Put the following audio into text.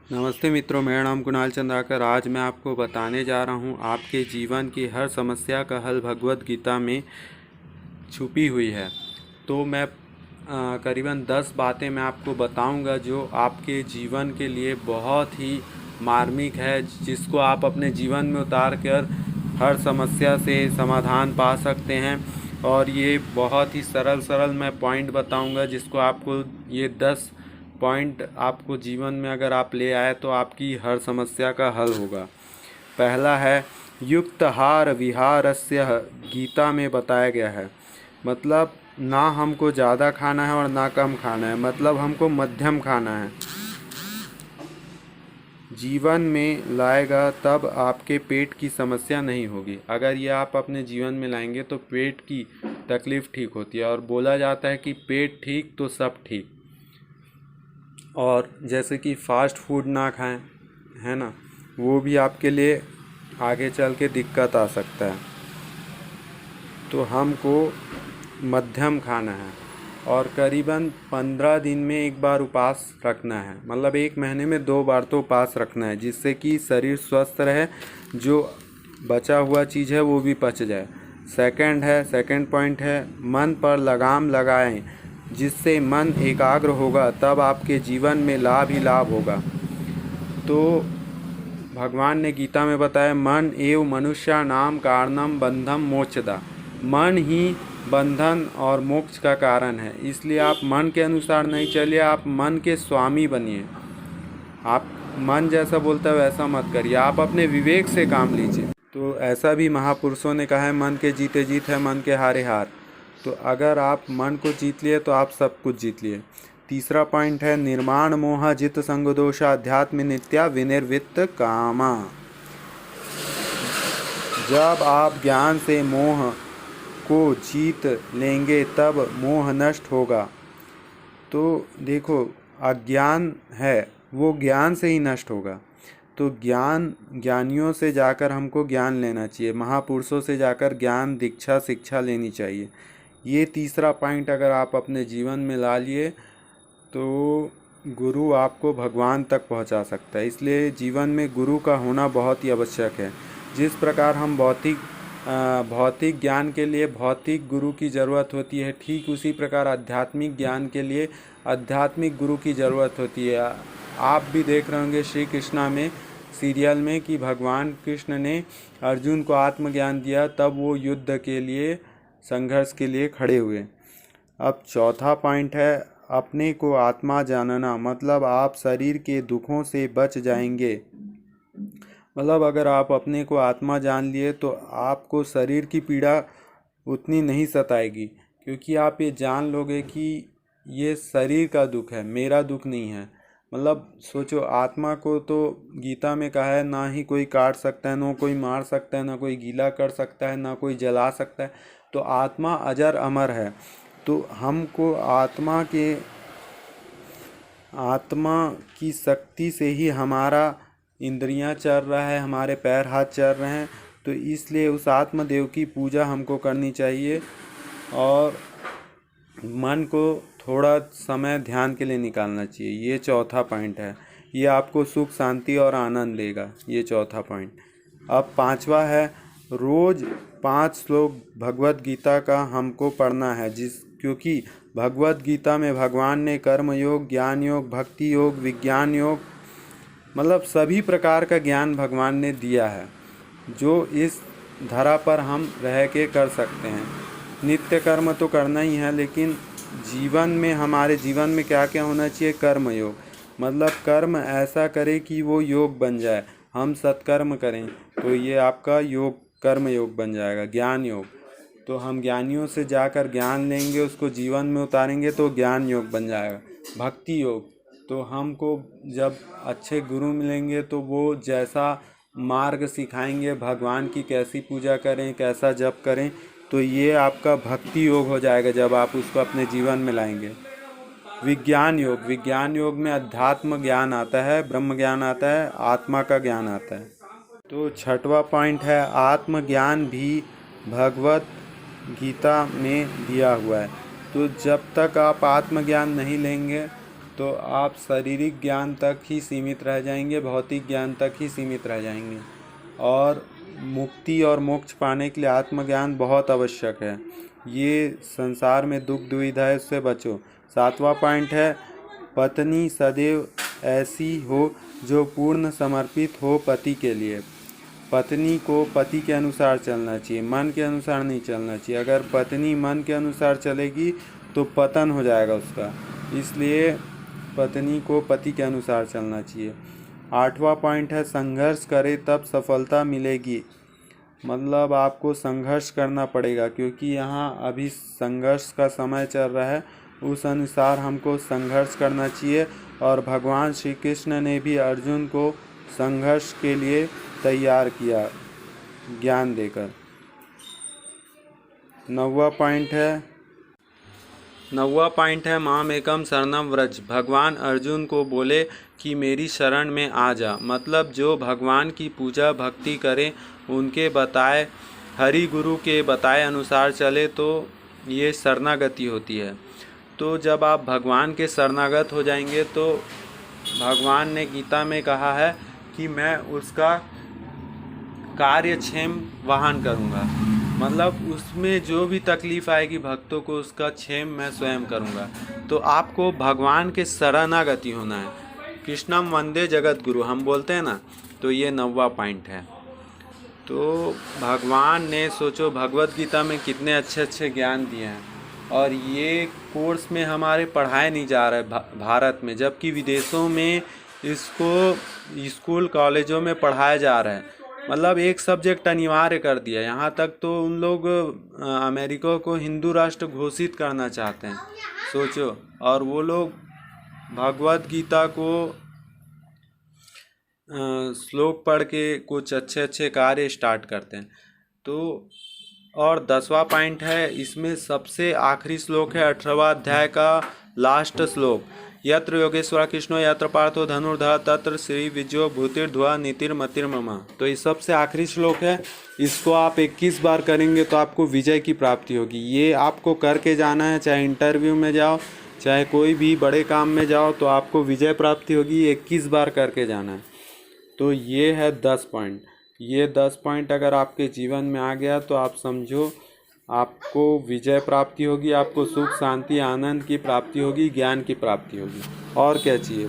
नमस्ते मित्रों, मेरा नाम कुणाल चंद्राकर। आज मैं आपको बताने जा रहा हूँ आपके जीवन की हर समस्या का हल भगवत गीता में छुपी हुई है। तो मैं करीबन 10 बातें मैं आपको बताऊंगा जो आपके जीवन के लिए बहुत ही मार्मिक है, जिसको आप अपने जीवन में उतार कर हर समस्या से समाधान पा सकते हैं। और ये बहुत ही सरल मैं पॉइंट बताऊंगा, जिसको आपको ये 10 पॉइंट आपको जीवन में अगर आप ले आए तो आपकी हर समस्या का हल होगा। पहला है युक्तहार विहारस्य। गीता में बताया गया है, मतलब ना हमको ज़्यादा खाना है और ना कम खाना है, मतलब हमको मध्यम खाना है। जीवन में लाएगा तब आपके पेट की समस्या नहीं होगी। अगर ये आप अपने जीवन में लाएंगे तो पेट की तकलीफ़ ठीक होती है, और बोला जाता है कि पेट ठीक तो सब ठीक। और जैसे कि फ़ास्ट फूड ना खाएं, है ना, वो भी आपके लिए आगे चल के दिक्कत आ सकता है। तो हमको मध्यम खाना है, और करीबन 15 दिन में एक बार उपवास रखना है, मतलब एक महीने में 2 बार तो उपवास रखना है, जिससे कि शरीर स्वस्थ रहे, जो बचा हुआ चीज़ है वो भी पच जाए। सेकंड पॉइंट है मन पर लगाम लगाएं, जिससे मन एकाग्र होगा तब आपके जीवन में लाभ ही लाभ होगा। तो भगवान ने गीता में बताया, मन एव मनुष्य नाम कारणम बंधम मोक्षदा। मन ही बंधन और मोक्ष का कारण है, इसलिए आप मन के अनुसार नहीं चलिए, आप मन के स्वामी बनिए। आप मन जैसा बोलता है वैसा मत करिए, आप अपने विवेक से काम लीजिए। तो ऐसा भी महापुरुषों ने कहा है, मन के जीते जीत है, मन के हारे हार। तो अगर आप मन को जीत लिए तो आप सब कुछ जीत लिए। तीसरा पॉइंट है निर्माण मोह जित संग दोष अध्यात्म नित्या विनिर्वित्त कामा। जब आप ज्ञान से मोह को जीत लेंगे तब मोह नष्ट होगा। तो देखो, अज्ञान है वो ज्ञान से ही नष्ट होगा। तो ज्ञानियों से जाकर हमको ज्ञान लेना चाहिए, महापुरुषों से जाकर ज्ञान दीक्षा शिक्षा लेनी चाहिए। ये तीसरा पॉइंट अगर आप अपने जीवन में ला लिए तो गुरु आपको भगवान तक पहुंचा सकता है। इसलिए जीवन में गुरु का होना बहुत ही आवश्यक है। जिस प्रकार हम भौतिक ज्ञान के लिए भौतिक गुरु की ज़रूरत होती है, ठीक उसी प्रकार आध्यात्मिक ज्ञान के लिए आध्यात्मिक गुरु की ज़रूरत होती है। आप भी देख रहे होंगे श्री कृष्णा में सीरियल में कि भगवान कृष्ण ने अर्जुन को आत्मज्ञान दिया, तब वो युद्ध के लिए संघर्ष के लिए खड़े हुए। अब चौथा पॉइंट है अपने को आत्मा जानना, मतलब आप शरीर के दुखों से बच जाएंगे। मतलब अगर आप अपने को आत्मा जान लिए तो आपको शरीर की पीड़ा उतनी नहीं सताएगी, क्योंकि आप ये जान लोगे कि ये शरीर का दुख है, मेरा दुख नहीं है। मतलब सोचो, आत्मा को तो गीता में कहा है ना ही कोई काट सकता है, ना कोई मार सकता है, ना कोई गीला कर सकता है, ना कोई जला सकता है। तो आत्मा अजर अमर है। तो हमको आत्मा की शक्ति से ही हमारा इंद्रियां चल रहा है, हमारे पैर हाथ चल रहे हैं। तो इसलिए उस आत्मदेव की पूजा हमको करनी चाहिए, और मन को थोड़ा समय ध्यान के लिए निकालना चाहिए। ये चौथा पॉइंट है, ये आपको सुख शांति और आनंद देगा, ये चौथा पॉइंट। अब पांचवा है रोज 5 श्लोक भगवत गीता का हमको पढ़ना है, क्योंकि भगवत गीता में भगवान ने कर्म योग, ज्ञान योग, भक्ति योग, विज्ञान योग, मतलब सभी प्रकार का ज्ञान भगवान ने दिया है, जो इस धरा पर हम रह के कर सकते हैं। नित्य कर्म तो करना ही है, लेकिन हमारे जीवन में क्या क्या होना चाहिए? कर्म योग, मतलब कर्म ऐसा करें कि वो योग बन जाए। हम सत्कर्म करें तो ये आपका योग कर्म योग बन जाएगा। ज्ञान योग, तो हम ज्ञानियों से जाकर ज्ञान लेंगे, उसको जीवन में उतारेंगे तो ज्ञान योग बन जाएगा। भक्ति योग, तो हमको जब अच्छे गुरु मिलेंगे तो वो जैसा मार्ग सिखाएंगे, भगवान की कैसी पूजा करें, कैसा जप करें, तो ये आपका भक्ति योग हो जाएगा जब आप उसको अपने जीवन में लाएंगे। विज्ञान योग में अध्यात्म ज्ञान आता है, ब्रह्म ज्ञान आता है, आत्मा का ज्ञान आता है। तो छठवां पॉइंट है आत्मज्ञान भी भगवत गीता में दिया हुआ है। तो जब तक आप आत्मज्ञान नहीं लेंगे तो आप शारीरिक ज्ञान तक ही सीमित रह जाएंगे, भौतिक ज्ञान तक ही सीमित रह जाएंगे। और मुक्ति और मोक्ष पाने के लिए आत्मज्ञान बहुत आवश्यक है। ये संसार में दुख दुविधा है, उससे बचो। 7वां पॉइंट है, पत्नी सदैव ऐसी हो जो पूर्ण समर्पित हो पति के लिए। पत्नी को पति के अनुसार चलना चाहिए, मन के अनुसार नहीं चलना चाहिए। अगर पत्नी मन के अनुसार चलेगी तो पतन हो जाएगा उसका, इसलिए पत्नी को पति के अनुसार चलना चाहिए। 8वां पॉइंट है, संघर्ष करे तब सफलता मिलेगी। मतलब आपको संघर्ष करना पड़ेगा, क्योंकि यहाँ अभी संघर्ष का समय चल रहा है, उस अनुसार हमको संघर्ष करना चाहिए। और भगवान श्री कृष्ण ने भी अर्जुन को संघर्ष के लिए तैयार किया ज्ञान देकर। 9वां पॉइंट है माम एकम शरणम व्रज। भगवान अर्जुन को बोले कि मेरी शरण में आ जा। मतलब जो भगवान की पूजा भक्ति करे, उनके बताए हरि गुरु के बताए अनुसार चले, तो ये शरणागति होती है। तो जब आप भगवान के शरणागत हो जाएंगे तो भगवान ने गीता में कहा है कि मैं उसका कार्यक्षेम वहन करूँगा। मतलब उसमें जो भी तकलीफ़ आएगी भक्तों को, उसका क्षेम मैं स्वयं करूँगा। तो आपको भगवान के शरणागति होना है। कृष्णम वंदे जगत गुरु हम बोलते हैं ना, तो ये 9वां पॉइंट है। तो भगवान ने सोचो भगवत गीता में कितने अच्छे अच्छे ज्ञान दिए हैं, और ये कोर्स में हमारे पढ़ाए नहीं जा रहे भारत में, जबकि विदेशों में इसको स्कूल कॉलेजों में पढ़ाया जा रहा है। मतलब एक सब्जेक्ट अनिवार्य कर दिया। यहाँ तक तो उन लोग अमेरिका को हिंदू राष्ट्र घोषित करना चाहते हैं, सोचो। और वो लोग भगवत गीता को श्लोक पढ़ के कुछ अच्छे अच्छे कार्य स्टार्ट करते हैं। तो और 10वां पॉइंट है, इसमें सबसे आखिरी श्लोक है 18वां अध्याय का लास्ट श्लोक, यत्र योगेश्वर कृष्णो यत्र पार्थो धनुर्धर तत्र श्री विजयो भूतिर्ध्वा नीतिर्मतिर्मम। तो ये सबसे आखिरी श्लोक है। इसको आप 21 बार करेंगे तो आपको विजय की प्राप्ति होगी। ये आपको करके जाना है, चाहे इंटरव्यू में जाओ, चाहे कोई भी बड़े काम में जाओ, तो आपको विजय प्राप्ति होगी। 21 बार करके जाना है। तो ये है 10 पॉइंट। ये 10 पॉइंट अगर आपके जीवन में आ गया तो आप समझो आपको विजय प्राप्ति होगी, आपको सुख शांति आनंद की प्राप्ति होगी, ज्ञान की प्राप्ति होगी। और क्या चाहिए।